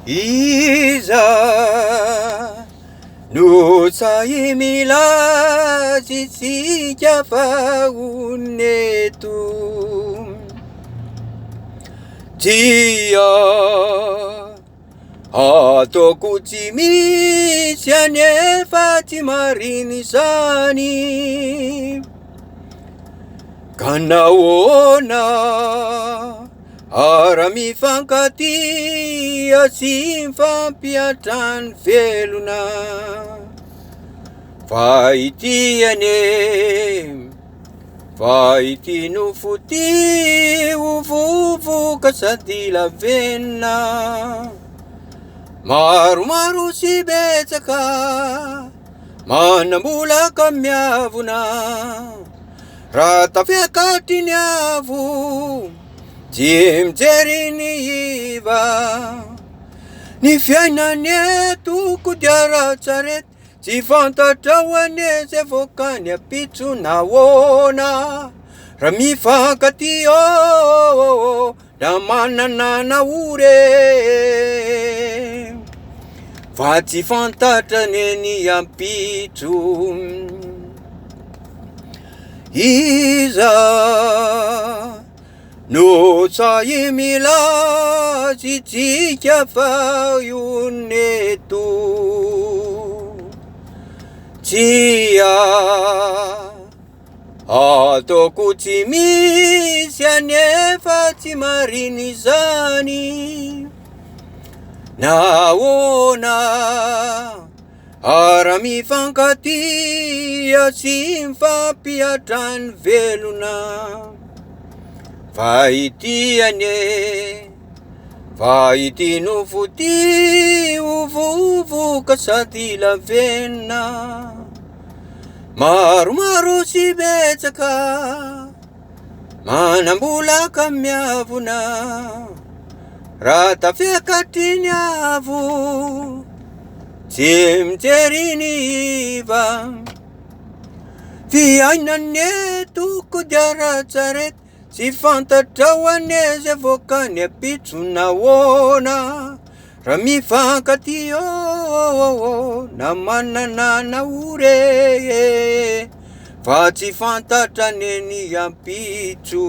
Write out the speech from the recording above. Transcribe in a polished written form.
Iza no sahy milazy tsika fahoneto dia ataoko tsy misy anefa tsy mariny izany ka nahoana ara mifankatia sy mifampiatrany velona fa ity ane fa ity nofo-ty ho vovoka sady lavenina maromaro sy betsaka manambolaka miavona raha tafiakatry ny avo tsy mijery ny iva ny fiainany eto kodiaran-tsarety tsy fantatra ho ane zay voakany apitso nahoana raha mifankatia na manana naore fa tsy fantatra ne ny ampitso iza no sahy milazy tsika fahoneto tsia ataoko tsy misy anefa tsy mariny izany nahoana ara mifankatia sy mifampiatrany velona fa ity ane fa ity nofo-ty ho vovoka sady lavenina maromaro sy betsaka manambolaka miavona raha tafiakatry ny avo tsy mijery ny iva fiainany eto kodiaran-tsarety tsy fantatra ho ane zay voakany apitso nahoana raha mifankatia na manana naore fa tsy fantatra ne ny ampitso